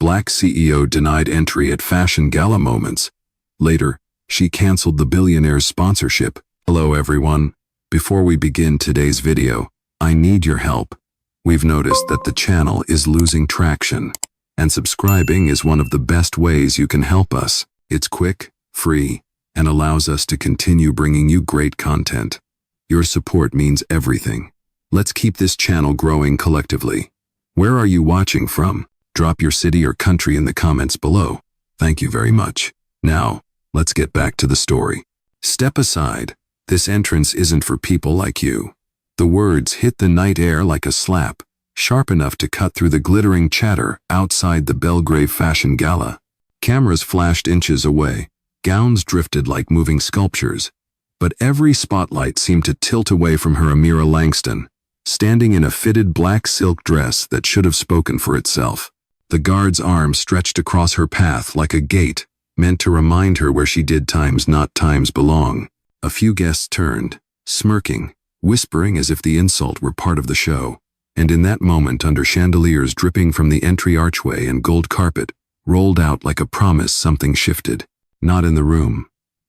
Black CEO denied entry at fashion gala moments. Later, she canceled the Billionaire's sponsorship. Hello everyone. Before we begin today's video, I need your help. We've noticed that the channel is losing traction, and subscribing is one of the best ways you can help us. It's quick, free, and allows us to continue bringing you great content. Your support means everything. Let's keep this channel growing collectively. Where are you watching from? Drop your city or country in the comments below. Thank you very much. Now, let's get back to the story. Step aside. This entrance isn't for people like you. The words hit the night air like a slap, sharp enough to cut through the glittering chatter outside the Belgrave Fashion Gala. Cameras flashed inches away. Gowns drifted like moving sculptures. But every spotlight seemed to tilt away from her Amira Langston, standing in a fitted black silk dress that should have spoken for itself. The guard's arm stretched across her path like a gate, meant to remind her where she did times not times belong. A few guests turned, smirking, whispering as if the insult were part of the show. And in that moment, under chandeliers dripping from the entry archway and gold carpet, rolled out like a promise something shifted. Not in the room.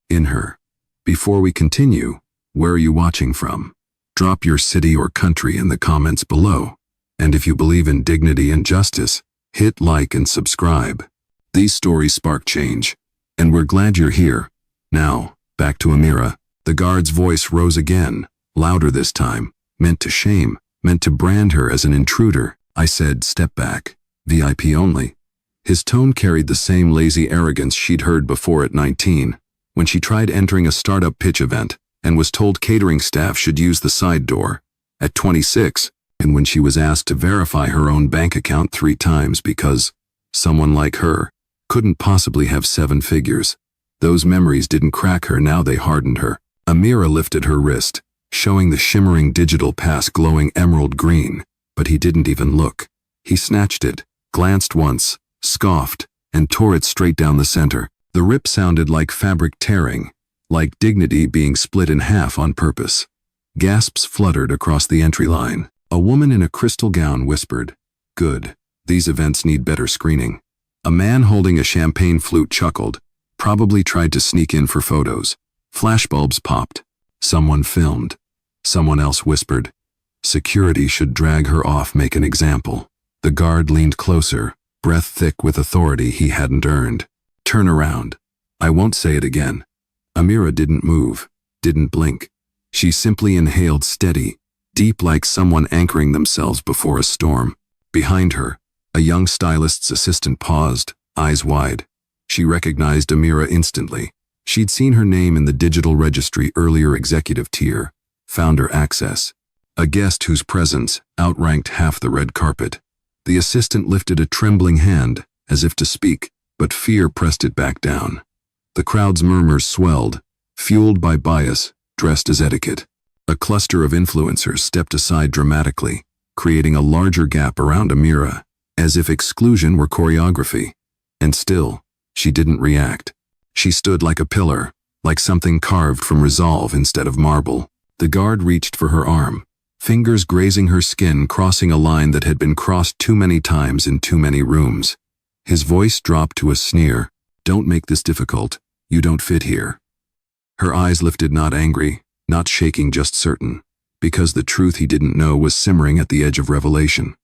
In her. Before we continue, where are you watching from? Drop your city or country in the comments below. And if you believe in dignity and justice, hit like and subscribe. These stories spark change, and we're glad you're here. Now, back to Amira. The guard's voice rose again, louder this time, meant to shame, meant to brand her as an intruder. I said, step back, VIP only. His tone carried the same lazy arrogance she'd heard before at 19, when she tried entering a startup pitch event and was told catering staff should use the side door. At 26, and when she was asked to verify her own bank account 3 times because someone like her couldn't possibly have 7 figures. Those memories didn't crack her, now they hardened her. Amira lifted her wrist, showing the shimmering digital pass glowing emerald green, but he didn't even look. He snatched it, glanced once, scoffed, and tore it straight down the center. The rip sounded like fabric tearing, like dignity being split in half on purpose. Gasps fluttered across the entry line. A woman in a crystal gown whispered, "Good, these events need better screening." A man holding a champagne flute chuckled, probably tried to sneak in for photos. Flashbulbs popped. Someone filmed. Someone else whispered, "Security should drag her off, make an example." The guard leaned closer, breath thick with authority he hadn't earned. "Turn around. I won't say it again." Amira didn't move, didn't blink. She simply inhaled steady, deep, like someone anchoring themselves before a storm. Behind her, a young stylist's assistant paused, eyes wide. She recognized Amira instantly. She'd seen her name in the digital registry earlier, executive tier, founder access. A guest whose presence outranked half the red carpet. The assistant lifted a trembling hand, as if to speak, but fear pressed it back down. The crowd's murmurs swelled, fueled by bias, dressed as etiquette. A cluster of influencers stepped aside dramatically, creating a larger gap around Amira, as if exclusion were choreography. And still, she didn't react. She stood like a pillar, like something carved from resolve instead of marble. The guard reached for her arm, fingers grazing her skin, crossing a line that had been crossed too many times in too many rooms. His voice dropped to a sneer. "Don't make this difficult. You don't fit here." Her eyes lifted, not angry, not shaking, just certain, because the truth he didn't know was simmering at the edge of revelation.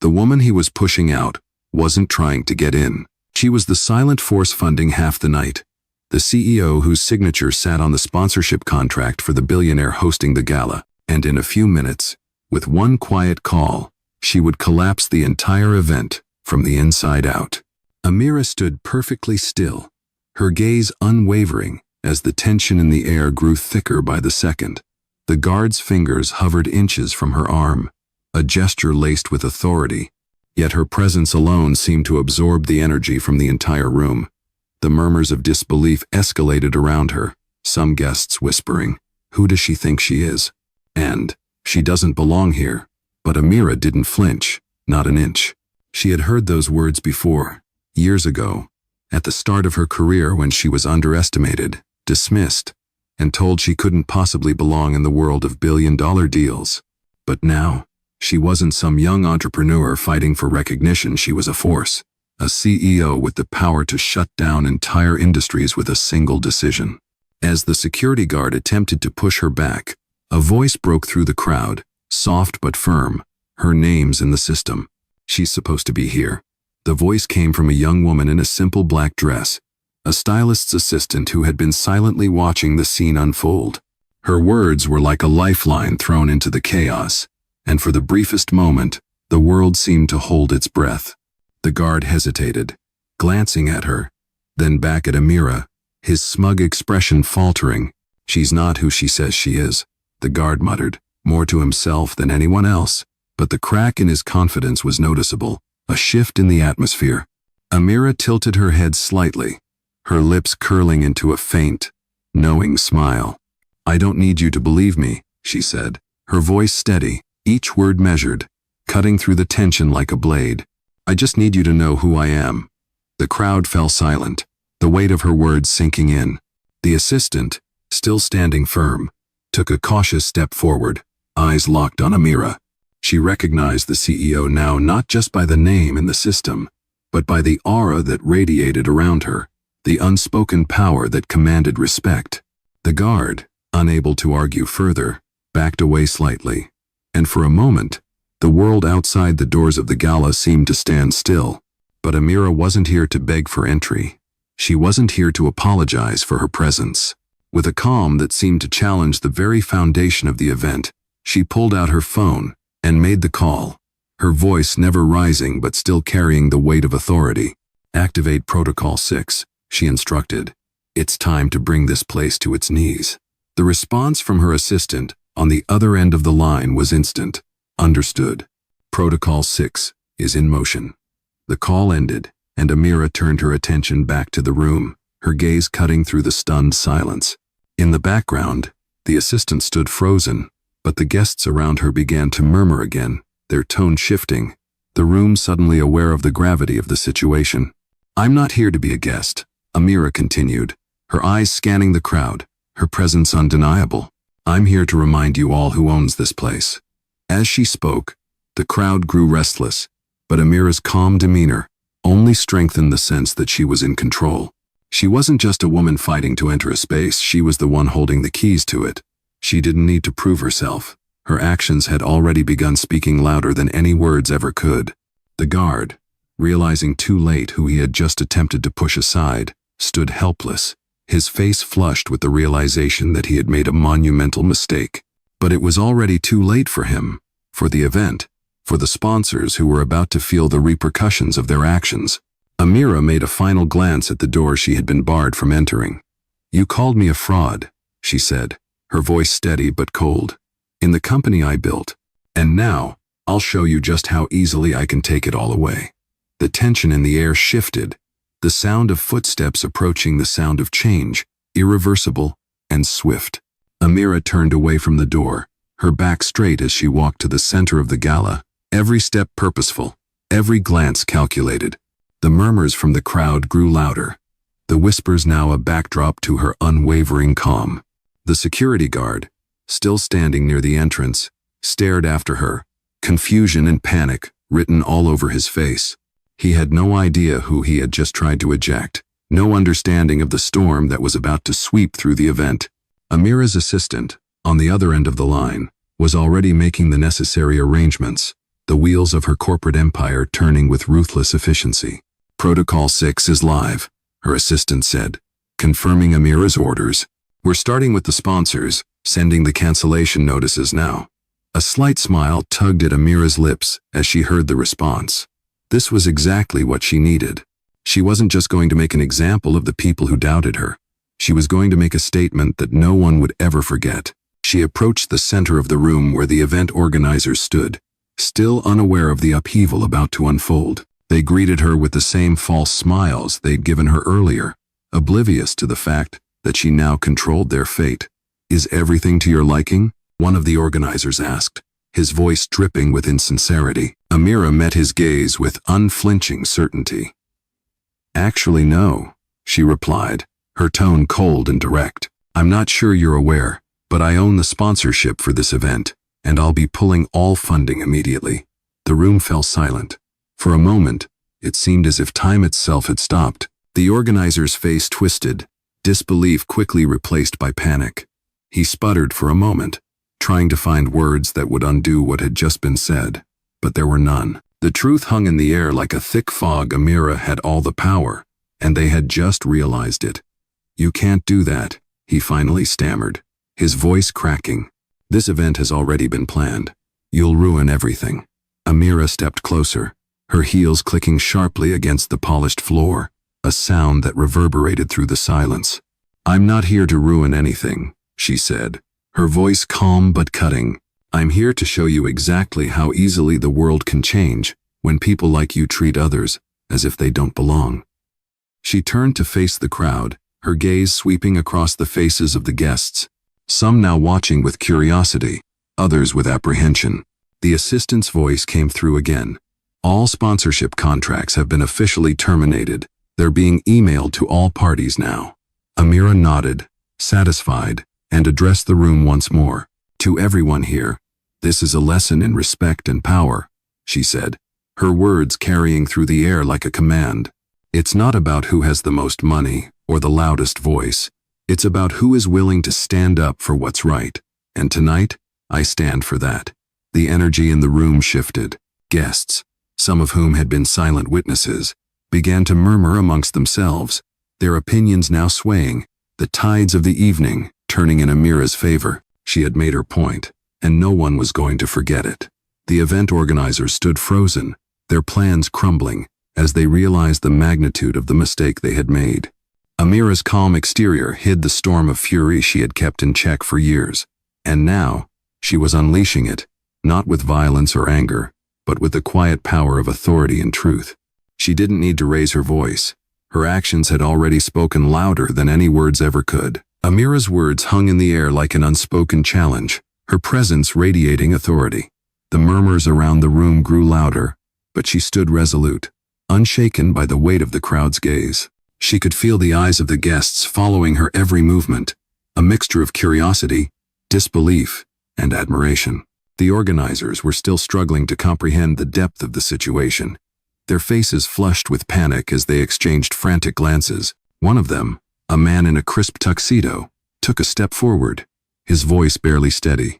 The woman he was pushing out wasn't trying to get in. She was the silent force funding half the night. The CEO whose signature sat on the sponsorship contract for the billionaire hosting the gala. And in a few minutes, with one quiet call, she would collapse the entire event from the inside out. Amira stood perfectly still, her gaze unwavering as the tension in the air grew thicker by the second. The guard's fingers hovered inches from her arm, a gesture laced with authority, yet her presence alone seemed to absorb the energy from the entire room. The murmurs of disbelief escalated around her, some guests whispering, "Who does she think she is?" And, "She doesn't belong here." But Amira didn't flinch, not an inch. She had heard those words before, years ago, at the start of her career, when she was underestimated, dismissed, and told she couldn't possibly belong in the world of billion-dollar deals. But now, she wasn't some young entrepreneur fighting for recognition. She was a force, a CEO with the power to shut down entire industries with a single decision. As the security guard attempted to push her back, a voice broke through the crowd, soft but firm. Her name's in the system. She's supposed to be here. The voice came from a young woman in a simple black dress, a stylist's assistant who had been silently watching the scene unfold. Her words were like a lifeline thrown into the chaos, and for the briefest moment, the world seemed to hold its breath. The guard hesitated, glancing at her, then back at Amira, his smug expression faltering. "She's not who she says she is," the guard muttered, more to himself than anyone else, but the crack in his confidence was noticeable, a shift in the atmosphere. Amira tilted her head slightly, her lips curling into a faint, knowing smile. "I don't need you to believe me," she said, her voice steady, each word measured, cutting through the tension like a blade. "I just need you to know who I am." The crowd fell silent, the weight of her words sinking in. The assistant, still standing firm, took a cautious step forward, eyes locked on Amira. She recognized the CEO now not just by the name in the system, but by the aura that radiated around her, the unspoken power that commanded respect. The guard, unable to argue further, backed away slightly, and for a moment, the world outside the doors of the gala seemed to stand still. But Amira wasn't here to beg for entry. She wasn't here to apologize for her presence. With a calm that seemed to challenge the very foundation of the event, she pulled out her phone and made the call, her voice never rising but still carrying the weight of authority. "Activate Protocol 6, she instructed. "It's time to bring this place to its knees." The response from her assistant on the other end of the line was instant. "Understood. Protocol 6 is in motion." The call ended, and Amira turned her attention back to the room, her gaze cutting through the stunned silence. In the background, the assistant stood frozen, but the guests around her began to murmur again, their tone shifting, the room suddenly aware of the gravity of the situation. "I'm not here to be a guest," Amira continued, her eyes scanning the crowd, her presence undeniable. "I'm here to remind you all who owns this place." As she spoke, the crowd grew restless, but Amira's calm demeanor only strengthened the sense that she was in control. She wasn't just a woman fighting to enter a space, she was the one holding the keys to it. She didn't need to prove herself. Her actions had already begun speaking louder than any words ever could. The guard, realizing too late who he had just attempted to push aside, stood helpless, his face flushed with the realization that he had made a monumental mistake. But it was already too late for him, for the event, for the sponsors who were about to feel the repercussions of their actions. Amira made a final glance at the door she had been barred from entering. "You called me a fraud," she said, her voice steady but cold. "In the company I built. And now, I'll show you just how easily I can take it all away." The tension in the air shifted, the sound of footsteps approaching the sound of change, irreversible and swift. Amira turned away from the door, her back straight as she walked to the center of the gala, every step purposeful, every glance calculated. The murmurs from the crowd grew louder, the whispers now a backdrop to her unwavering calm. The security guard, still standing near the entrance, stared after her, confusion and panic written all over his face. He had no idea who he had just tried to eject, no understanding of the storm that was about to sweep through the event. Amira's assistant, on the other end of the line, was already making the necessary arrangements, the wheels of her corporate empire turning with ruthless efficiency. "Protocol 6 is live," her assistant said, confirming Amira's orders. "We're starting with the sponsors, sending the cancellation notices now." A slight smile tugged at Amira's lips as she heard the response. This was exactly what she needed. She wasn't just going to make an example of the people who doubted her. She was going to make a statement that no one would ever forget. She approached the center of the room where the event organizers stood, still unaware of the upheaval about to unfold. They greeted her with the same false smiles they'd given her earlier, oblivious to the fact that she now controlled their fate. "Is everything to your liking?" one of the organizers asked, his voice dripping with insincerity. Amira met his gaze with unflinching certainty. "Actually, no," she replied, her tone cold and direct. "I'm not sure you're aware, but I own the sponsorship for this event, and I'll be pulling all funding immediately." The room fell silent. For a moment, It seemed as if time itself had stopped. The organizer's face twisted, disbelief quickly replaced by panic. He sputtered for a moment, trying to find words that would undo what had just been said, but there were none. The truth hung in the air like a thick fog. Amira had all the power, and they had just realized it. "You can't do that," he finally stammered, his voice cracking. "This event has already been planned. You'll ruin everything." Amira stepped closer, her heels clicking sharply against the polished floor, a sound that reverberated through the silence. "I'm not here to ruin anything," she said, her voice calm but cutting. "I'm here to show you exactly how easily the world can change when people like you treat others as if they don't belong." She turned to face the crowd, her gaze sweeping across the faces of the guests, some now watching with curiosity, others with apprehension. The assistant's voice came through again. "All sponsorship contracts have been officially terminated. They're being emailed to all parties now." Amira nodded, satisfied, and addressed the room once more. "To everyone here, this is a lesson in respect and power," she said, her words carrying through the air like a command. "It's not about who has the most money or the loudest voice. It's about who is willing to stand up for what's right. And tonight, I stand for that." The energy in the room shifted. Guests, some of whom had been silent witnesses, began to murmur amongst themselves, their opinions now swaying, the tides of the evening turning in Amira's favor. She had made her point, and no one was going to forget it. The event organizers stood frozen, their plans crumbling, as they realized the magnitude of the mistake they had made. Amira's calm exterior hid the storm of fury she had kept in check for years, and now, she was unleashing it, not with violence or anger, but with the quiet power of authority and truth. She didn't need to raise her voice. Her actions had already spoken louder than any words ever could. Amira's words hung in the air like an unspoken challenge, her presence radiating authority. The murmurs around the room grew louder, but she stood resolute, unshaken by the weight of the crowd's gaze. She could feel the eyes of the guests following her every movement, a mixture of curiosity, disbelief, and admiration. The organizers were still struggling to comprehend the depth of the situation, their faces flushed with panic as they exchanged frantic glances. One of them, a man in a crisp tuxedo, took a step forward, his voice barely steady.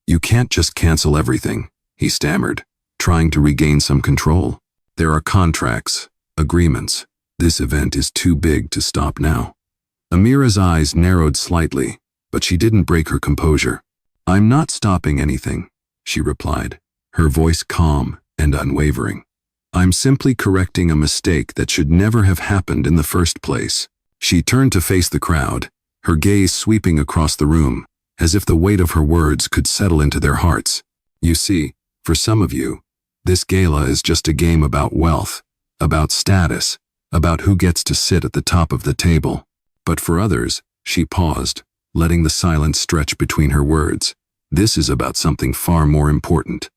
"You can't just cancel everything," he stammered, trying to regain some control. "There are contracts, agreements. This event is too big to stop now." Amira's eyes narrowed slightly, but she didn't break her composure. "I'm not stopping anything," she replied, her voice calm and unwavering. "I'm simply correcting a mistake that should never have happened in the first place." She turned to face the crowd, her gaze sweeping across the room, as if the weight of her words could settle into their hearts. "You see, for some of you, this gala is just a game about wealth, about status, about who gets to sit at the top of the table. But for others," she paused, letting the silence stretch between her words, "this is about something far more important."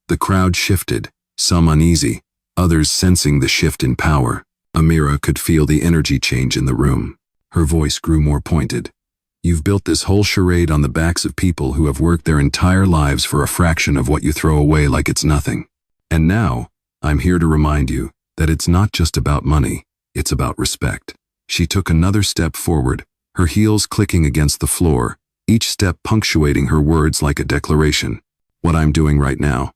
The crowd shifted, some uneasy, others sensing the shift in power. Amira could feel the energy change in the room. Her voice grew more pointed. "You've built this whole charade on the backs of people who have worked their entire lives for a fraction of what you throw away like it's nothing. And now, I'm here to remind you that it's not just about money, it's about respect." She took another step forward, her heels clicking against the floor, each step punctuating her words like a declaration. "What I'm doing right now,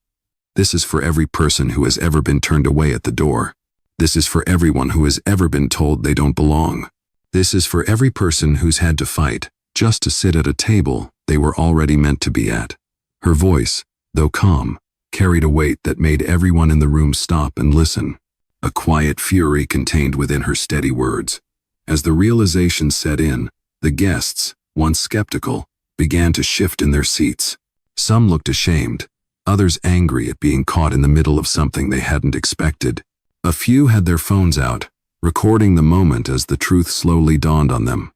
this is for every person who has ever been turned away at the door. This is for everyone who has ever been told they don't belong. This is for every person who's had to fight just to sit at a table they were already meant to be at." Her voice, though calm, carried a weight that made everyone in the room stop and listen, a quiet fury contained within her steady words. As the realization set in, the guests, once skeptical, began to shift in their seats. Some looked ashamed, others angry at being caught in the middle of something they hadn't expected. A few had their phones out, recording the moment as the truth slowly dawned on them.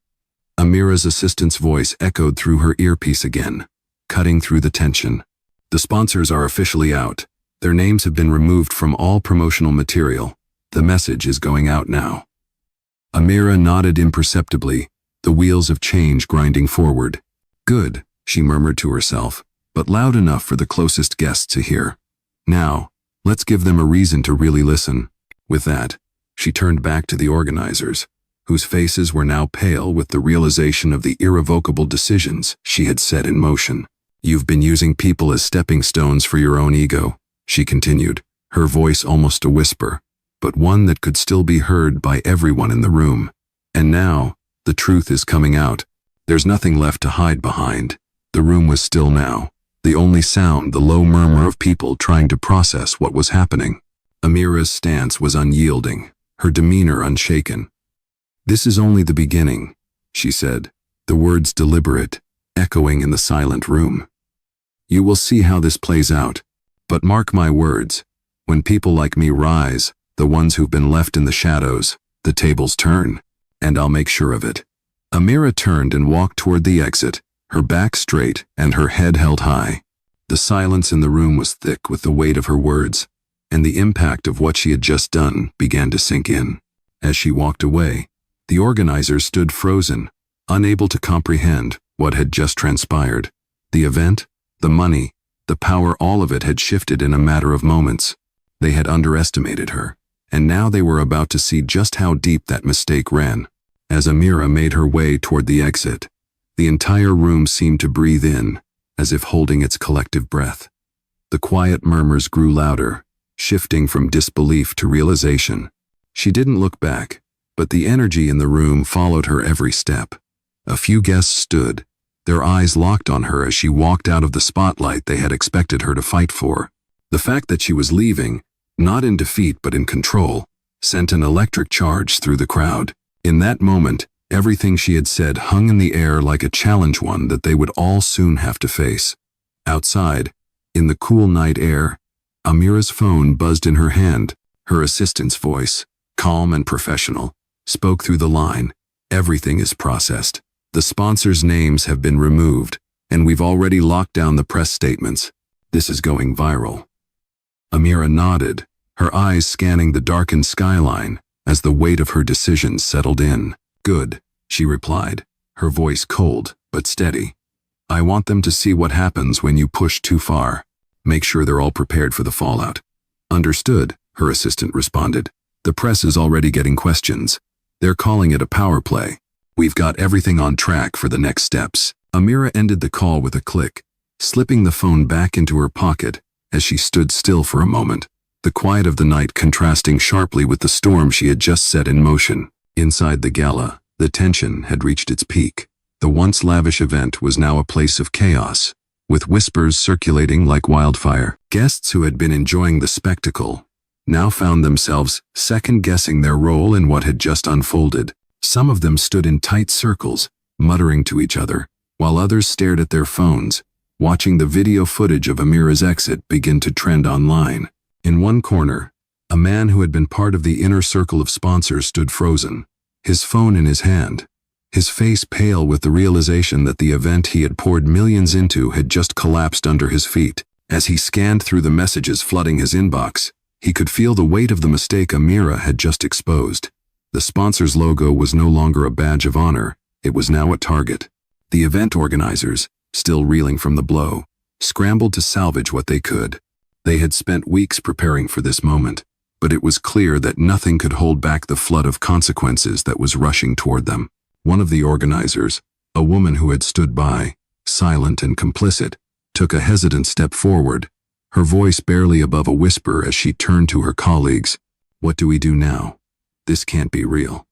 Amira's assistant's voice echoed through her earpiece again, cutting through the tension. "The sponsors are officially out. Their names have been removed from all promotional material. The message is going out now." Amira nodded imperceptibly, the wheels of change grinding forward. "Good," she murmured to herself, but loud enough for the closest guests to hear. "Now, let's give them a reason to really listen." With that, she turned back to the organizers, whose faces were now pale with the realization of the irrevocable decisions she had set in motion. "You've been using people as stepping stones for your own ego," she continued, her voice almost a whisper, but one that could still be heard by everyone in the room. "And now, the truth is coming out. There's nothing left to hide behind." The room was still now, the only sound the low murmur of people trying to process what was happening. Amira's stance was unyielding, her demeanor unshaken. "This is only the beginning," she said, the words deliberate, echoing in the silent room. "You will see how this plays out. But mark my words, when people like me rise, the ones who've been left in the shadows, the tables turn. And I'll make sure of it." Amira turned and walked toward the exit, her back straight and her head held high. The silence in the room was thick with the weight of her words, and the impact of what she had just done began to sink in. As she walked away, the organizers stood frozen, unable to comprehend what had just transpired. The event, the money, the power, all of it had shifted in a matter of moments. They had underestimated her, and now they were about to see just how deep that mistake ran. As Amira made her way toward the exit, the entire room seemed to breathe in, as if holding its collective breath. The quiet murmurs grew louder, shifting from disbelief to realization. She didn't look back, but the energy in the room followed her every step. A few guests stood, their eyes locked on her as she walked out of the spotlight they had expected her to fight for. The fact that she was leaving, not in defeat but in control, sent an electric charge through the crowd. In that moment, everything she had said hung in the air like a challenge, one that they would all soon have to face. Outside, in the cool night air, Amira's phone buzzed in her hand. Her assistant's voice, calm and professional, spoke through the line. "Everything is processed. The sponsors' names have been removed, and we've already locked down the press statements. This is going viral." Amira nodded, her eyes scanning the darkened skyline as the weight of her decisions settled in. "Good," she replied, her voice cold but steady. "I want them to see what happens when you push too far. Make sure they're all prepared for the fallout." "Understood," her assistant responded. "The press is already getting questions. They're calling it a power play. We've got everything on track for the next steps." Amira ended the call with a click, slipping the phone back into her pocket as she stood still for a moment, the quiet of the night contrasting sharply with the storm she had just set in motion. Inside the Gala, the tension had reached its peak. The once lavish event was now a place of chaos, with whispers circulating like wildfire. Guests who had been enjoying the spectacle now found themselves second-guessing their role in what had just unfolded. Some of them stood in tight circles, muttering to each other, while others stared at their phones, watching the video footage of Amira's exit begin to trend online. In one corner, a man who had been part of the inner circle of sponsors stood frozen, his phone in his hand, his face pale with the realization that the event he had poured millions into had just collapsed under his feet. As he scanned through the messages flooding his inbox, he could feel the weight of the mistake Amira had just exposed. The sponsor's logo was no longer a badge of honor, it was now a target. The event organizers, still reeling from the blow, scrambled to salvage what they could. They had spent weeks preparing for this moment, but it was clear that nothing could hold back the flood of consequences that was rushing toward them. One of the organizers, a woman who had stood by, silent and complicit, took a hesitant step forward, her voice barely above a whisper as she turned to her colleagues. "What do we do now? This can't be real."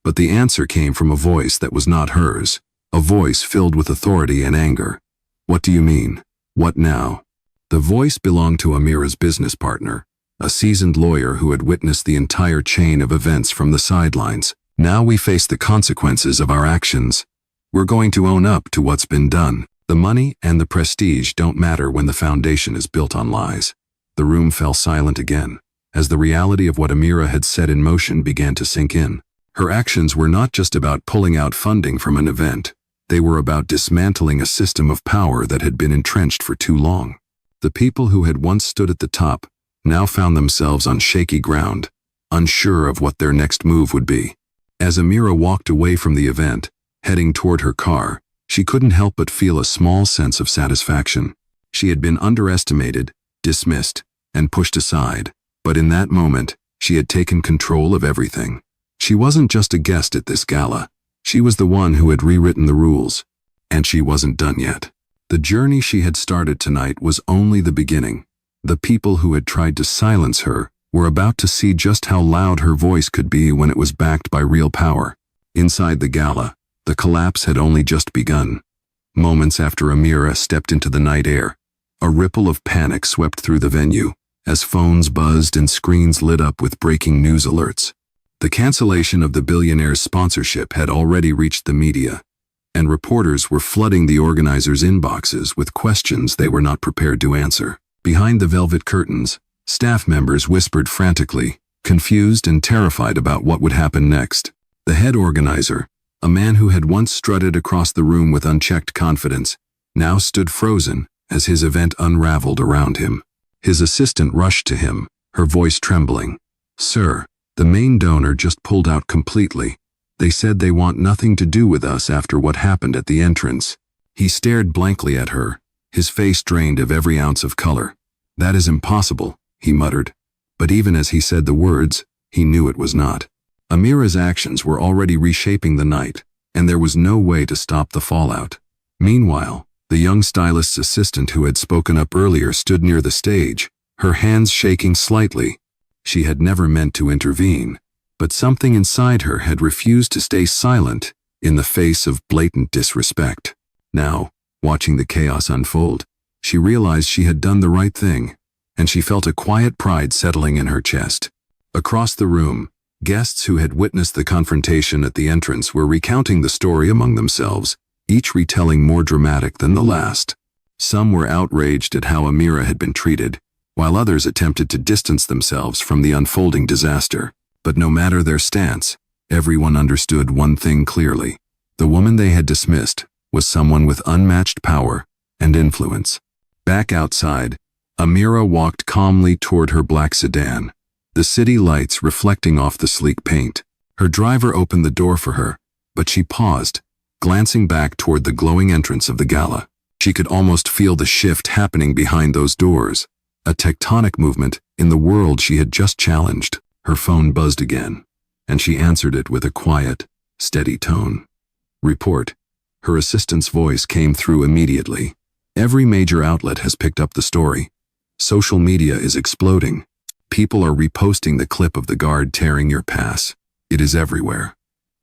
But the answer came from a voice that was not hers, a voice filled with authority and anger. "What do you mean? What now?" The voice belonged to Amira's business partner, a seasoned lawyer who had witnessed the entire chain of events from the sidelines. "Now we face the consequences of our actions. We're going to own up to what's been done. The money and the prestige don't matter when the foundation is built on lies." The room fell silent again, as the reality of what Amira had set in motion began to sink in. Her actions were not just about pulling out funding from an event. They were about dismantling a system of power that had been entrenched for too long. The people who had once stood at the top now found themselves on shaky ground, unsure of what their next move would be. As Amira walked away from the event, heading toward her car, she couldn't help but feel a small sense of satisfaction. She had been underestimated, dismissed, and pushed aside, but in that moment, She had taken control of everything. She wasn't just a guest at this gala. She was the one who had rewritten the rules. And she wasn't done yet. The journey she had started tonight was only the beginning. The people who had tried to silence her were about to see just how loud her voice could be when it was backed by real power. Inside the gala, the collapse had only just begun. Moments after Amira stepped into the night air, a ripple of panic swept through the venue as phones buzzed and screens lit up with breaking news alerts. The cancellation of the Billionaire's sponsorship had already reached the media, and reporters were flooding the organizers' inboxes with questions they were not prepared to answer. Behind the velvet curtains, staff members whispered frantically, confused and terrified about what would happen next. The head organizer, a man who had once strutted across the room with unchecked confidence, now stood frozen as his event unraveled around him. His assistant rushed to him, her voice trembling. "Sir, the main donor just pulled out completely. They said they want nothing to do with us after what happened at the entrance." He stared blankly at her, his face drained of every ounce of color. "That is impossible," he muttered. But even as he said the words, he knew it was not. Amira's actions were already reshaping the night, and there was no way to stop the fallout. Meanwhile, the young stylist's assistant who had spoken up earlier stood near the stage, her hands shaking slightly. She had never meant to intervene, but something inside her had refused to stay silent in the face of blatant disrespect. Now, watching the chaos unfold, she realized she had done the right thing, and she felt a quiet pride settling in her chest. Across the room, guests who had witnessed the confrontation at the entrance were recounting the story among themselves, each retelling more dramatic than the last. Some were outraged at how Amira had been treated, while others attempted to distance themselves from the unfolding disaster. But no matter their stance, everyone understood one thing clearly. The woman they had dismissed was someone with unmatched power and influence. Back outside, Amira walked calmly toward her black sedan, the city lights reflecting off the sleek paint. Her driver opened the door for her, but she paused, glancing back toward the glowing entrance of the gala. She could almost feel the shift happening behind those doors, a tectonic movement in the world she had just challenged. Her phone buzzed again, and she answered it with a quiet, steady tone. "Report." Her assistant's voice came through immediately. "Every major outlet has picked up the story. Social media is exploding. People are reposting the clip of the guard tearing your pass. It is everywhere."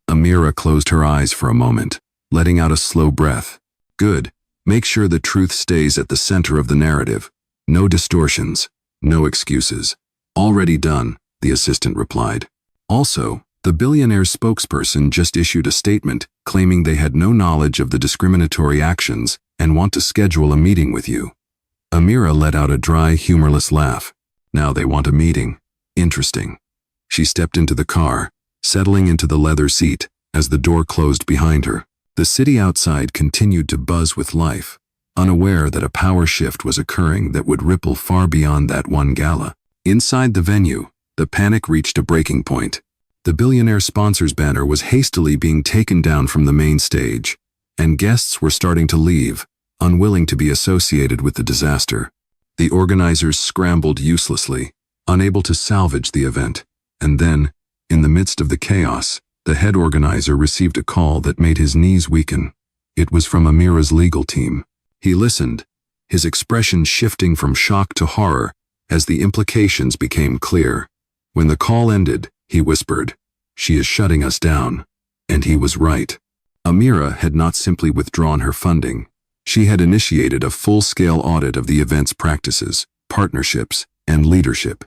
Amira closed her eyes for a moment, letting out a slow breath. "Good. Make sure the truth stays at the center of the narrative. No distortions, no excuses." "Already done," the assistant replied. "Also, the Billionaire's spokesperson just issued a statement claiming they had no knowledge of the discriminatory actions and want to schedule a meeting with you." Amira let out a dry, humorless laugh. "Now they want a meeting. Interesting." She stepped into the car, settling into the leather seat as the door closed behind her. The city outside continued to buzz with life, unaware that a power shift was occurring that would ripple far beyond that one gala. Inside the venue, the panic reached a breaking point. The Billionaire sponsors banner was hastily being taken down from the main stage, and guests were starting to leave, unwilling to be associated with the disaster. The organizers scrambled uselessly, unable to salvage the event, and then, in the midst of the chaos, the head organizer received a call that made his knees weaken. It was from Amira's legal team. He listened, his expression shifting from shock to horror as the implications became clear. When the call ended, he whispered, "She is shutting us down." And he was right. Amira had not simply withdrawn her funding. She had initiated a full-scale audit of the event's practices, partnerships, and leadership.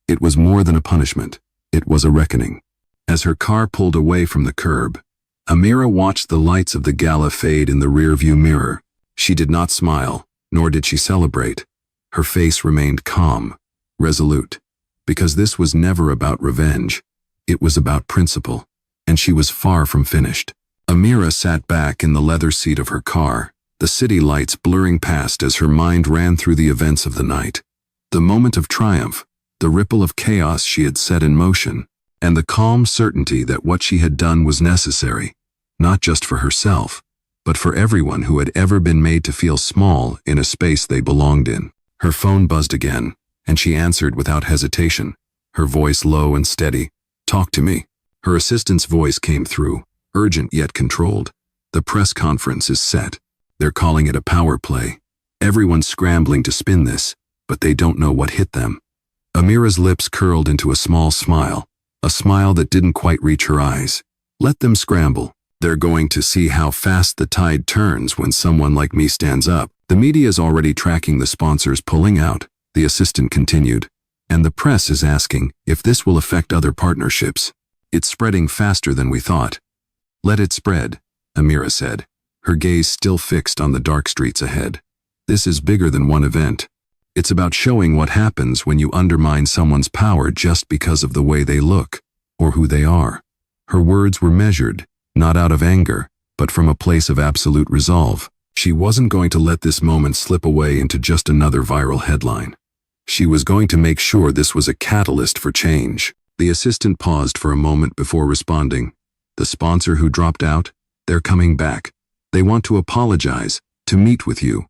It was more than a punishment. It was a reckoning. As her car pulled away from the curb, Amira watched the lights of the gala fade in the rearview mirror. She did not smile, nor did she celebrate. Her face remained calm, resolute, because this was never about revenge. It was about principle, and she was far from finished. Amira sat back in the leather seat of her car, the city lights blurring past as her mind ran through the events of the night. The moment of triumph, the ripple of chaos she had set in motion, and the calm certainty that what she had done was necessary, not just for herself, but for everyone who had ever been made to feel small in a space they belonged in. Her phone buzzed again, and she answered without hesitation, her voice low and steady. "Talk to me." Her assistant's voice came through, urgent yet controlled. "The press conference is set. They're calling it a power play. Everyone's scrambling to spin this, but they don't know what hit them." Amira's lips curled into a small smile, a smile that didn't quite reach her eyes. "Let them scramble. They're going to see how fast the tide turns when someone like me stands up. The media is already tracking the sponsors pulling out," the assistant continued. "And the press is asking if this will affect other partnerships. It's spreading faster than we thought." "Let it spread," Amira said, her gaze still fixed on the dark streets ahead. "This is bigger than one event. It's about showing what happens when you undermine someone's power just because of the way they look, or who they are." Her words were measured, not out of anger, but from a place of absolute resolve. She wasn't going to let this moment slip away into just another viral headline. She was going to make sure this was a catalyst for change. The assistant paused for a moment before responding. "The sponsor who dropped out? They're coming back. They want to apologize, to meet with you."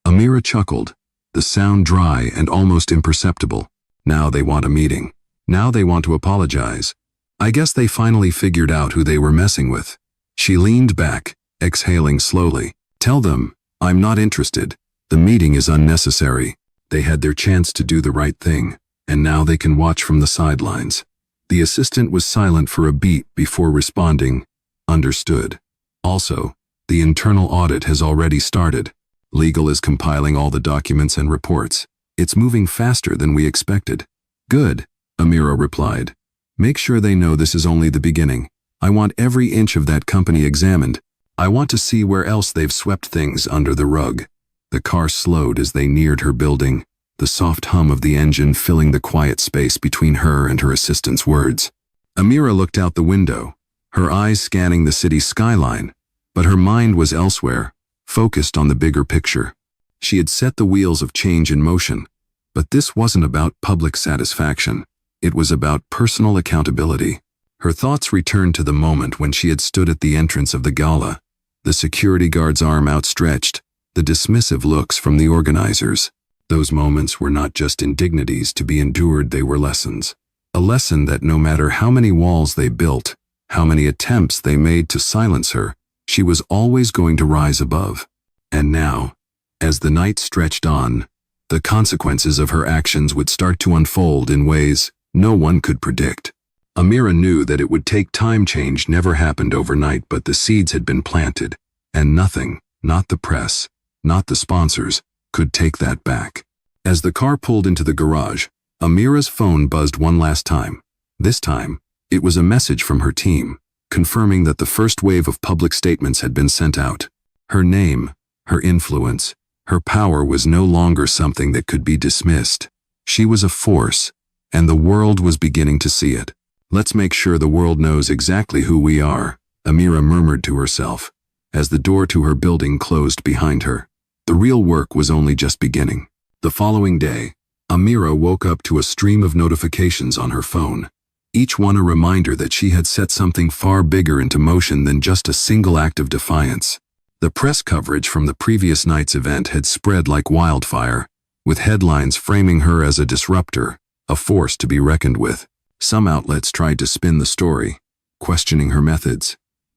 Amira chuckled, the sound dry and almost imperceptible. "Now they want a meeting. Now they want to apologize. I guess they finally figured out who they were messing with." She leaned back, exhaling slowly. "Tell them, I'm not interested. The meeting is unnecessary. They had their chance to do the right thing, and now they can watch from the sidelines." The assistant was silent for a beat before responding, "Understood. Also, the internal audit has already started. Legal is compiling all the documents and reports. It's moving faster than we expected." "Good," Amira replied. "Make sure they know this is only the beginning. I want every inch of that company examined. I want to see where else they've swept things under the rug." The car slowed as they neared her building, the soft hum of the engine filling the quiet space between her and her assistant's words. Amira looked out the window, her eyes scanning the city skyline, but her mind was elsewhere, focused on the bigger picture. She had set the wheels of change in motion, but this wasn't about public satisfaction. It was about personal accountability. Her thoughts returned to the moment when she had stood at the entrance of the gala, the security guard's arm outstretched, the dismissive looks from the organizers. Those moments were not just indignities to be endured, they were lessons. A lesson that no matter how many walls they built, how many attempts they made to silence her, she was always going to rise above. And now, as the night stretched on, the consequences of her actions would start to unfold in ways no one could predict. Amira knew that it would take time. Change never happened overnight, but the seeds had been planted, and nothing, not the press, not the sponsors, could take that back. As the car pulled into the garage, Amira's phone buzzed one last time. This time, it was a message from her team, confirming that the first wave of public statements had been sent out. Her name, her influence, her power was no longer something that could be dismissed. She was a force, and the world was beginning to see it. "Let's make sure the world knows exactly who we are," Amira murmured to herself, as the door to her building closed behind her. The real work was only just beginning. The following day, Amira woke up to a stream of notifications on her phone, each one a reminder that she had set something far bigger into motion than just a single act of defiance. The press coverage from the previous night's event had spread like wildfire, with headlines framing her as a disruptor, a force to be reckoned with. Some outlets tried to spin the story, questioning her methods,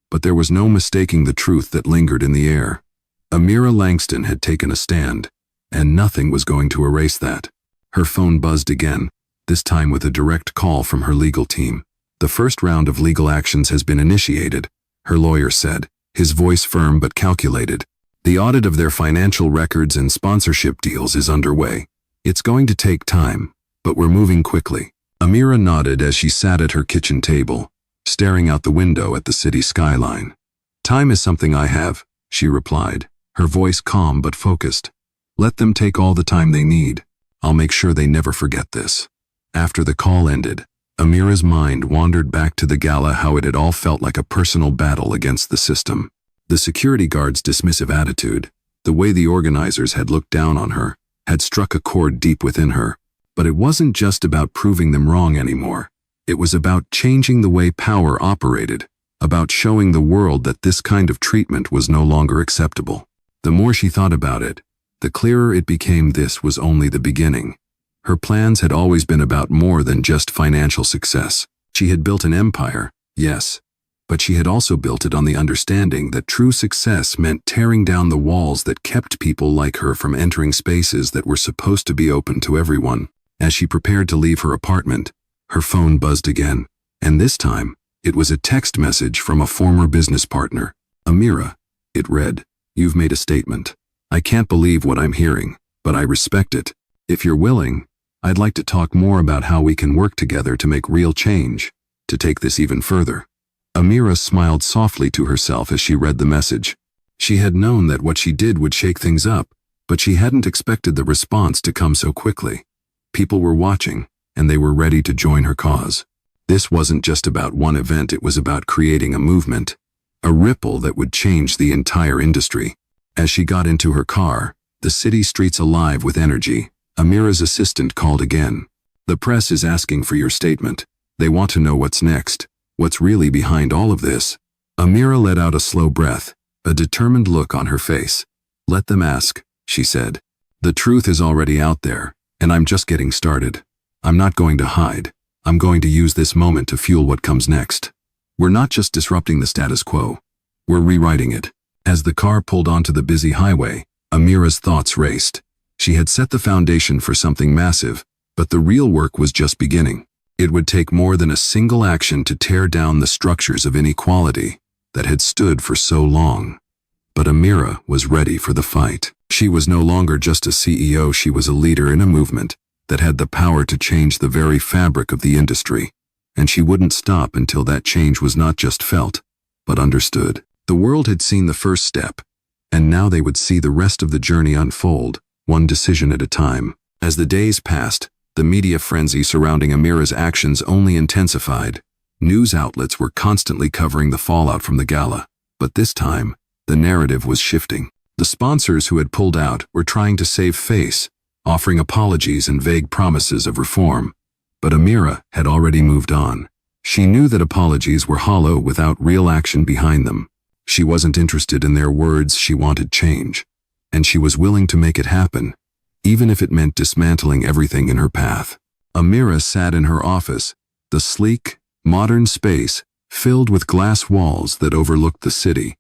but there was no mistaking the truth that lingered in the air. Amira Langston had taken a stand, and nothing was going to erase that. Her phone buzzed again, this time with a direct call from her legal team. "The first round of legal actions has been initiated," her lawyer said, his voice firm but calculated. "The audit of their financial records and sponsorship deals is underway. It's going to take time, but we're moving quickly." Amira nodded as she sat at her kitchen table, staring out the window at the city skyline. "Time is something I have," she replied, her voice calm but focused. "Let them take all the time they need. I'll make sure they never forget this." After the call ended, Amira's mind wandered back to the gala, how it had all felt like a personal battle against the system. The security guard's dismissive attitude, the way the organizers had looked down on her, had struck a chord deep within her. But it wasn't just about proving them wrong anymore. It was about changing the way power operated, about showing the world that this kind of treatment was no longer acceptable. The more she thought about it, the clearer it became this was only the beginning. Her plans had always been about more than just financial success. She had built an empire, yes, but she had also built it on the understanding that true success meant tearing down the walls that kept people like her from entering spaces that were supposed to be open to everyone. As she prepared to leave her apartment, her phone buzzed again, and this time, it was a text message from a former business partner. Amira, it read, "You've made a statement. I can't believe what I'm hearing, but I respect it. If you're willing, I'd like to talk more about how we can work together to make real change, to take this even further." Amira smiled softly to herself as she read the message. She had known that what she did would shake things up, but she hadn't expected the response to come so quickly. People were watching, and they were ready to join her cause. This wasn't just about one event, it was about creating a movement, a ripple that would change the entire industry. As she got into her car, the city streets alive with energy, Amira's assistant called again. "The press is asking for your statement. They want to know what's next. What's really behind all of this?" Amira let out a slow breath, a determined look on her face. "Let them ask," she said. "The truth is already out there, and I'm just getting started. I'm not going to hide. I'm going to use this moment to fuel what comes next. We're not just disrupting the status quo. We're rewriting it." As the car pulled onto the busy highway, Amira's thoughts raced. She had set the foundation for something massive, but the real work was just beginning. It would take more than a single action to tear down the structures of inequality that had stood for so long. But Amira was ready for the fight. She was no longer just a CEO, she was a leader in a movement that had the power to change the very fabric of the industry. And she wouldn't stop until that change was not just felt, but understood. The world had seen the first step, and now they would see the rest of the journey unfold, one decision at a time. As the days passed, the media frenzy surrounding Amira's actions only intensified. News outlets were constantly covering the fallout from the gala, but this time, the narrative was shifting. The sponsors who had pulled out were trying to save face, offering apologies and vague promises of reform. But Amira had already moved on. She knew that apologies were hollow without real action behind them. She wasn't interested in their words, she wanted change. And she was willing to make it happen, even if it meant dismantling everything in her path. Amira sat in her office, the sleek, modern space filled with glass walls that overlooked the city.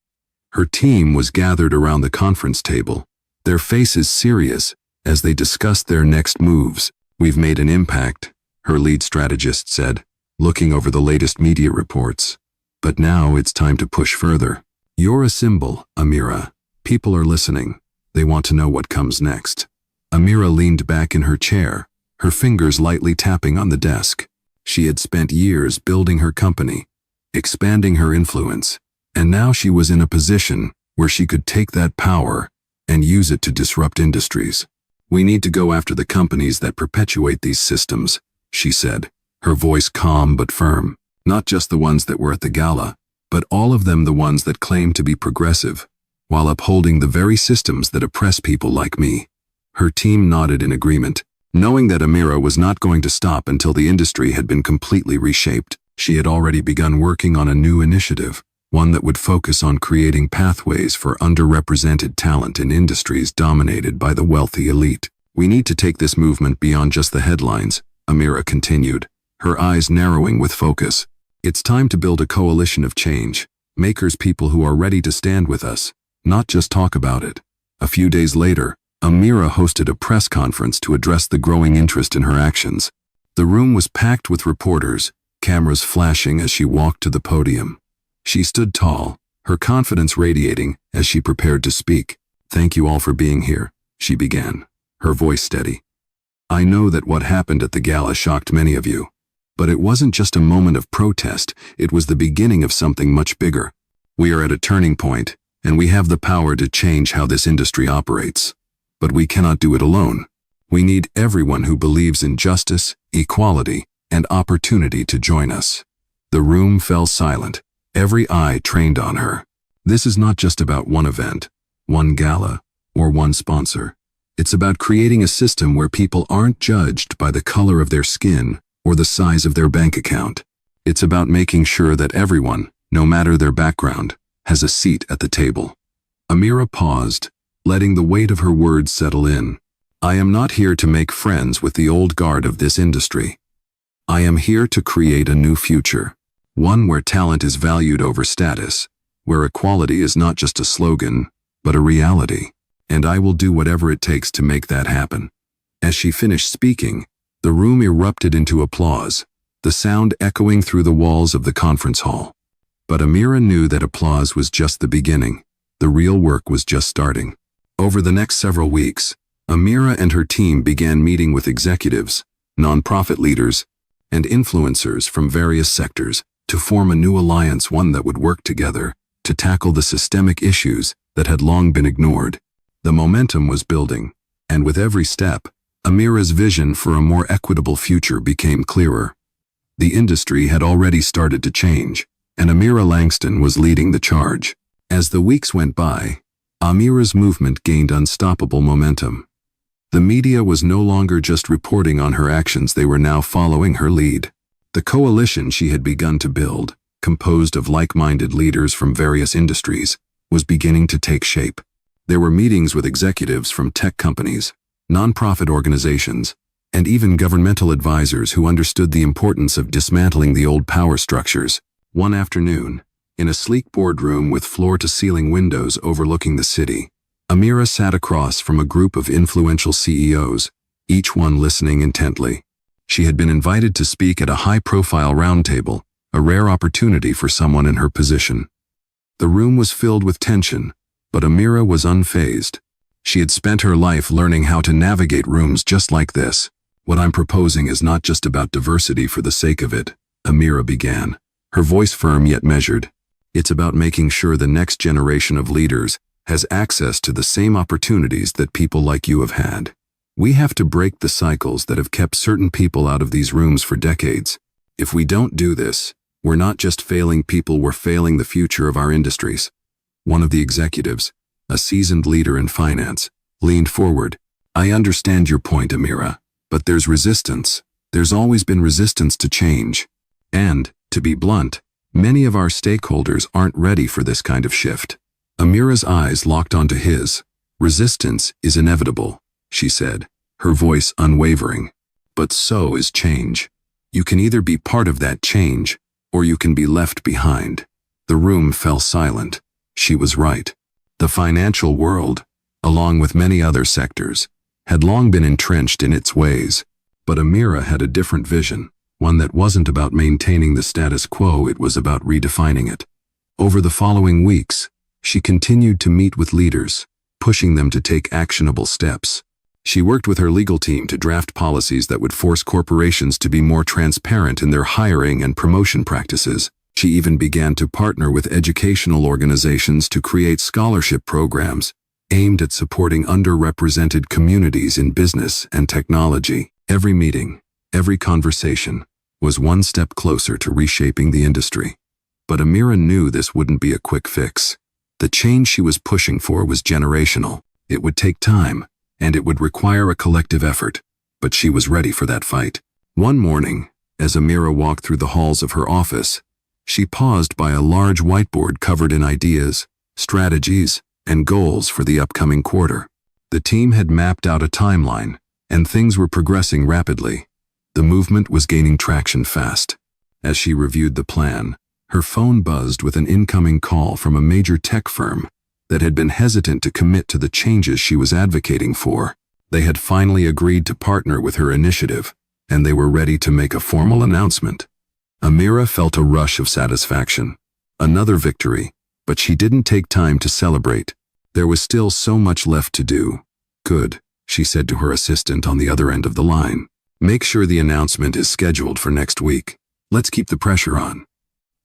Her team was gathered around the conference table, their faces serious as they discussed their next moves. "We've made an impact," her lead strategist said, looking over the latest media reports. "But now it's time to push further. You're a symbol, Amira. People are listening. They want to know what comes next." Amira leaned back in her chair, her fingers lightly tapping on the desk. She had spent years building her company, expanding her influence, and now she was in a position where she could take that power and use it to disrupt industries. "We need to go after the companies that perpetuate these systems," she said, her voice calm but firm. "Not just the ones that were at the gala, but all of them, the ones that claim to be progressive, while upholding the very systems that oppress people like me." Her team nodded in agreement, knowing that Amira was not going to stop until the industry had been completely reshaped. She had already begun working on a new initiative, one that would focus on creating pathways for underrepresented talent in industries dominated by the wealthy elite. "We need to take this movement beyond just the headlines," Amira continued, her eyes narrowing with focus. "It's time to build a coalition of change, makers, people who are ready to stand with us, not just talk about it." A few days later, Amira hosted a press conference to address the growing interest in her actions. The room was packed with reporters, cameras flashing as she walked to the podium. She stood tall, her confidence radiating as she prepared to speak. "Thank you all for being here," she began, her voice steady. "I know that what happened at the gala shocked many of you, but it wasn't just a moment of protest, it was the beginning of something much bigger. We are at a turning point, and we have the power to change how this industry operates. But we cannot do it alone. We need everyone who believes in justice, equality, and opportunity to join us." The room fell silent, every eye trained on her. This is not just about one event, one gala, or one sponsor. It's about creating a system where people aren't judged by the color of their skin or the size of their bank account. It's about making sure that everyone, no matter their background, has a seat at the table. Amira paused, letting the weight of her words settle in. I am not here to make friends with the old guard of this industry. I am here to create a new future, one where talent is valued over status, where equality is not just a slogan, but a reality. And I will do whatever it takes to make that happen." As she finished speaking, the room erupted into applause, the sound echoing through the walls of the conference hall. But Amira knew that applause was just the beginning. The real work was just starting. Over the next several weeks, Amira and her team began meeting with executives, nonprofit leaders, and influencers from various sectors to form a new alliance, one that would work together to tackle the systemic issues that had long been ignored. The momentum was building, and with every step, Amira's vision for a more equitable future became clearer. The industry had already started to change, and Amira Langston was leading the charge. As the weeks went by, Amira's movement gained unstoppable momentum. The media was no longer just reporting on her actions, they were now following her lead. The coalition she had begun to build, composed of like-minded leaders from various industries, was beginning to take shape. There were meetings with executives from tech companies, nonprofit organizations, and even governmental advisors who understood the importance of dismantling the old power structures. One afternoon, in a sleek boardroom with floor-to-ceiling windows overlooking the city, Amira sat across from a group of influential CEOs, each one listening intently. She had been invited to speak at a high-profile roundtable, a rare opportunity for someone in her position. The room was filled with tension, but Amira was unfazed. She had spent her life learning how to navigate rooms just like this. "What I'm proposing is not just about diversity for the sake of it," Amira began, her voice firm yet measured. "It's about making sure the next generation of leaders has access to the same opportunities that people like you have had. We have to break the cycles that have kept certain people out of these rooms for decades. If we don't do this, we're not just failing people, we're failing the future of our industries." One of the executives, a seasoned leader in finance, leaned forward. "I understand your point, Amira, but there's resistance. There's always been resistance to change. And, to be blunt, many of our stakeholders aren't ready for this kind of shift." Amira's eyes locked onto his. "Resistance is inevitable," she said, her voice unwavering. "But so is change. You can either be part of that change, or you can be left behind." The room fell silent. She was right. The financial world, along with many other sectors, had long been entrenched in its ways. But Amira had a different vision, one that wasn't about maintaining the status quo, it was about redefining it. Over the following weeks, she continued to meet with leaders, pushing them to take actionable steps. She worked with her legal team to draft policies that would force corporations to be more transparent in their hiring and promotion practices. She even began to partner with educational organizations to create scholarship programs aimed at supporting underrepresented communities in business and technology. Every meeting, every conversation, was one step closer to reshaping the industry. But Amira knew this wouldn't be a quick fix. The change she was pushing for was generational. It would take time, and it would require a collective effort. But she was ready for that fight. One morning, as Amira walked through the halls of her office, she paused by a large whiteboard covered in ideas, strategies, and goals for the upcoming quarter. The team had mapped out a timeline, and things were progressing rapidly. The movement was gaining traction fast. As she reviewed the plan, her phone buzzed with an incoming call from a major tech firm that had been hesitant to commit to the changes she was advocating for. They had finally agreed to partner with her initiative, and they were ready to make a formal announcement. Amira felt a rush of satisfaction. Another victory, but she didn't take time to celebrate. There was still so much left to do. "Good," she said to her assistant on the other end of the line. "Make sure the announcement is scheduled for next week. Let's keep the pressure on."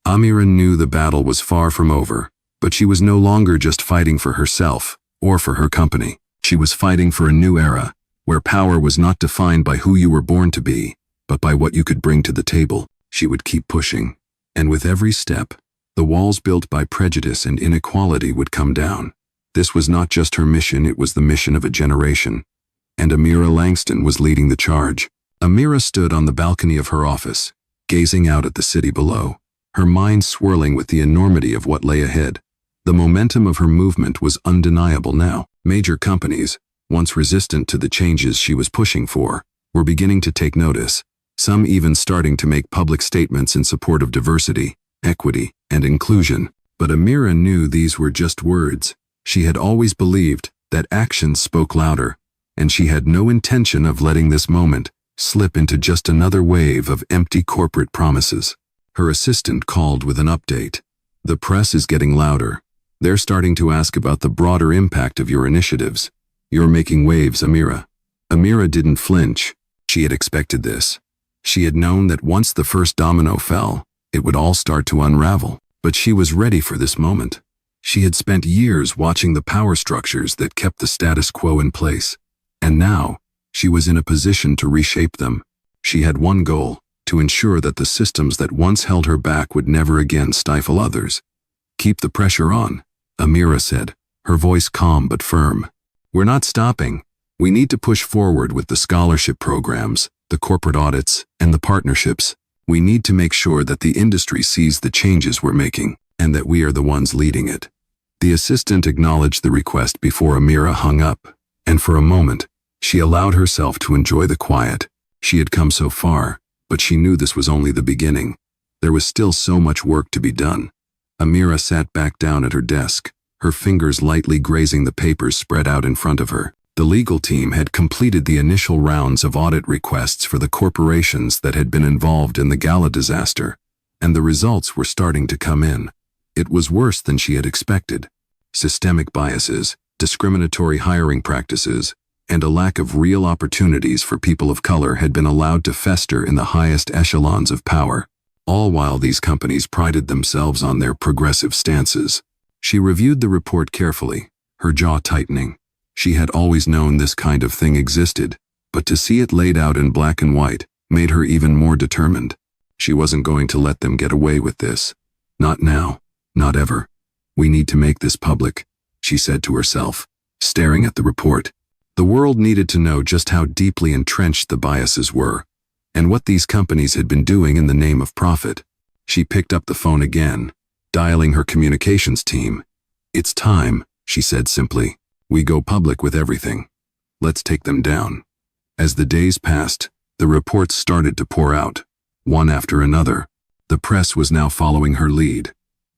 Amira knew the battle was far from over, but she was no longer just fighting for herself or for her company. She was fighting for a new era, where power was not defined by who you were born to be, but by what you could bring to the table. She would keep pushing, and with every step, the walls built by prejudice and inequality would come down. This was not just her mission, it was the mission of a generation. And Amira Langston was leading the charge. Amira stood on the balcony of her office, gazing out at the city below, her mind swirling with the enormity of what lay ahead. The momentum of her movement was undeniable now. Major companies, once resistant to the changes she was pushing for, were beginning to take notice, some even starting to make public statements in support of diversity, equity, and inclusion. But Amira knew these were just words. She had always believed that actions spoke louder, and she had no intention of letting this moment slip into just another wave of empty corporate promises. Her assistant called with an update. The press is getting louder. They're starting to ask about the broader impact of your initiatives. You're making waves, Amira. Amira didn't flinch. She had expected this. She had known that once the first domino fell, it would all start to unravel. But she was ready for this moment. She had spent years watching the power structures that kept the status quo in place. And now, she was in a position to reshape them. She had one goal: to ensure that the systems that once held her back would never again stifle others. Keep the pressure on, Amira said, her voice calm but firm. We're not stopping. We need to push forward with the scholarship programs, the corporate audits, and the partnerships. We need to make sure that the industry sees the changes we're making, and that we are the ones leading it. The assistant acknowledged the request before Amira hung up, and for a moment, she allowed herself to enjoy the quiet. She had come so far, but she knew this was only the beginning. There was still so much work to be done. Amira sat back down at her desk, her fingers lightly grazing the papers spread out in front of her. The legal team had completed the initial rounds of audit requests for the corporations that had been involved in the Gala disaster, and the results were starting to come in. It was worse than she had expected. Systemic biases, discriminatory hiring practices, and a lack of real opportunities for people of color had been allowed to fester in the highest echelons of power, all while these companies prided themselves on their progressive stances. She reviewed the report carefully, her jaw tightening. She had always known this kind of thing existed, but to see it laid out in black and white made her even more determined. She wasn't going to let them get away with this. Not now, not ever. We need to make this public, she said to herself, staring at the report. The world needed to know just how deeply entrenched the biases were, and what these companies had been doing in the name of profit. She picked up the phone again, dialing her communications team. It's time, she said simply. We go public with everything. Let's take them down. As the days passed, the reports started to pour out, one after another. The press was now following her lead,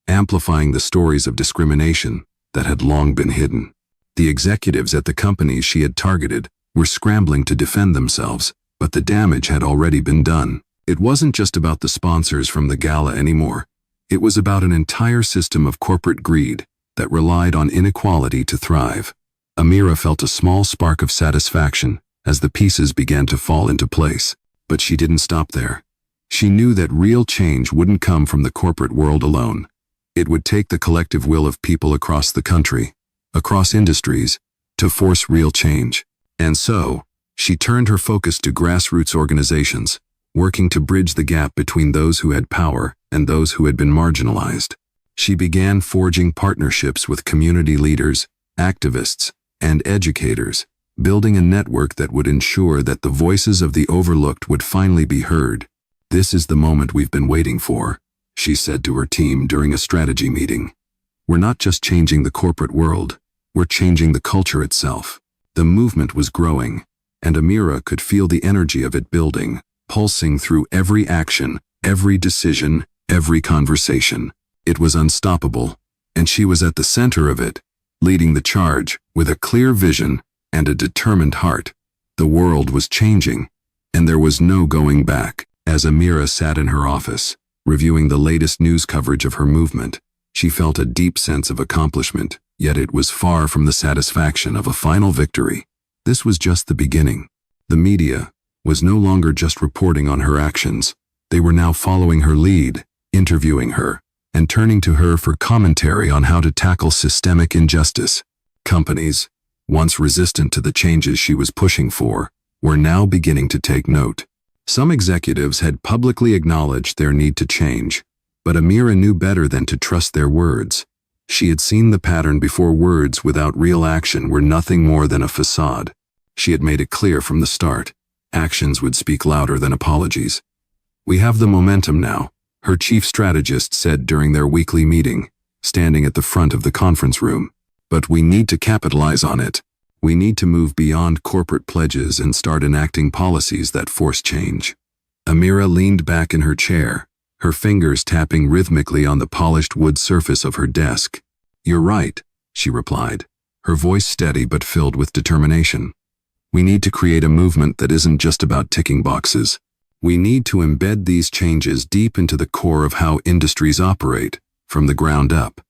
amplifying the stories of discrimination that had long been hidden. The executives at the companies she had targeted were scrambling to defend themselves, but the damage had already been done. It wasn't just about the sponsors from the Gala anymore. It was about an entire system of corporate greed that relied on inequality to thrive. Amira felt a small spark of satisfaction as the pieces began to fall into place. But she didn't stop there. She knew that real change wouldn't come from the corporate world alone. It would take the collective will of people across the country, across industries, to force real change. And so, she turned her focus to grassroots organizations, working to bridge the gap between those who had power and those who had been marginalized. She began forging partnerships with community leaders, activists, and educators, building a network that would ensure that the voices of the overlooked would finally be heard. This is the moment we've been waiting for, she said to her team during a strategy meeting. We're not just changing the corporate world, we're changing the culture itself. The movement was growing, and Amira could feel the energy of it building, pulsing through every action, every decision, every conversation. It was unstoppable, and she was at the center of it, leading the charge with a clear vision and a determined heart. The world was changing, and there was no going back. As Amira sat in her office, reviewing the latest news coverage of her movement, she felt a deep sense of accomplishment, yet it was far from the satisfaction of a final victory. This was just the beginning. The media was no longer just reporting on her actions. They were now following her lead, interviewing her, and turning to her for commentary on how to tackle systemic injustice. Companies, once resistant to the changes she was pushing for, were now beginning to take note. Some executives had publicly acknowledged their need to change, but Amira knew better than to trust their words. She had seen the pattern before. Words without real action were nothing more than a facade. She had made it clear from the start. Actions would speak louder than apologies. We have the momentum now, her chief strategist said during their weekly meeting, standing at the front of the conference room. But we need to capitalize on it. We need to move beyond corporate pledges and start enacting policies that force change. Amira leaned back in her chair, her fingers tapping rhythmically on the polished wood surface of her desk. "You're right," she replied, her voice steady but filled with determination. "We need to create a movement that isn't just about ticking boxes. We need to embed these changes deep into the core of how industries operate, from the ground up."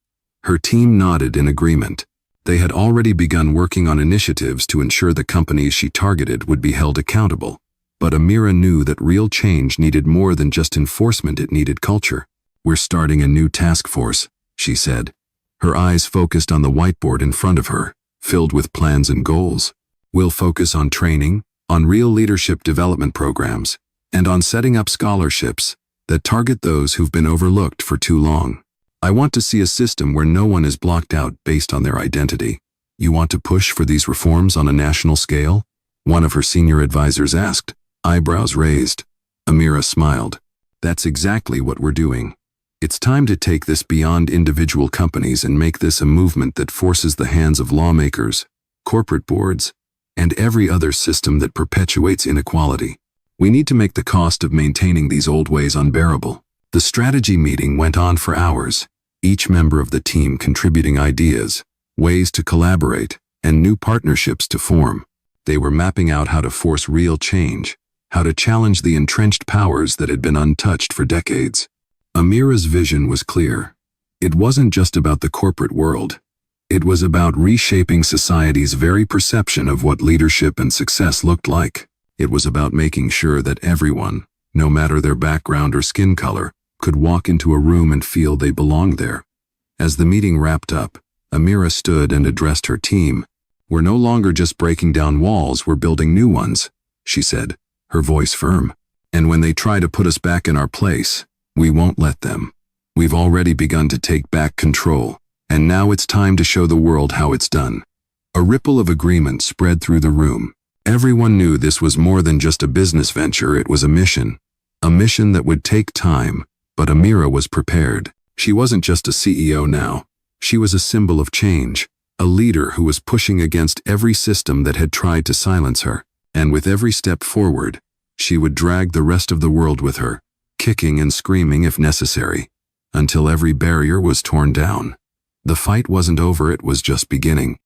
Her team nodded in agreement. They had already begun working on initiatives to ensure the companies she targeted would be held accountable. But Amira knew that real change needed more than just enforcement, it needed culture. "We're starting a new task force," she said, her eyes focused on the whiteboard in front of her, filled with plans and goals. "We'll focus on training, on real leadership development programs, and on setting up scholarships that target those who've been overlooked for too long. I want to see a system where no one is blocked out based on their identity." "You want to push for these reforms on a national scale?" one of her senior advisors asked, eyebrows raised. Amira smiled. "That's exactly what we're doing. It's time to take this beyond individual companies and make this a movement that forces the hands of lawmakers, corporate boards, and every other system that perpetuates inequality. We need to make the cost of maintaining these old ways unbearable." The strategy meeting went on for hours, each member of the team contributing ideas, ways to collaborate, and new partnerships to form. They were mapping out how to force real change, how to challenge the entrenched powers that had been untouched for decades. Amira's vision was clear. It wasn't just about the corporate world. It was about reshaping society's very perception of what leadership and success looked like. It was about making sure that everyone, no matter their background or skin color, could walk into a room and feel they belonged there. As the meeting wrapped up, Amira stood and addressed her team. "We're no longer just breaking down walls, we're building new ones," she said, her voice firm. "And when they try to put us back in our place, we won't let them. We've already begun to take back control, and now it's time to show the world how it's done." A ripple of agreement spread through the room. Everyone knew this was more than just a business venture, it was a mission that would take time, but Amira was prepared. She wasn't just a CEO now. She was a symbol of change, a leader who was pushing against every system that had tried to silence her. And with every step forward, she would drag the rest of the world with her, kicking and screaming if necessary, until every barrier was torn down. The fight wasn't over, it was just beginning.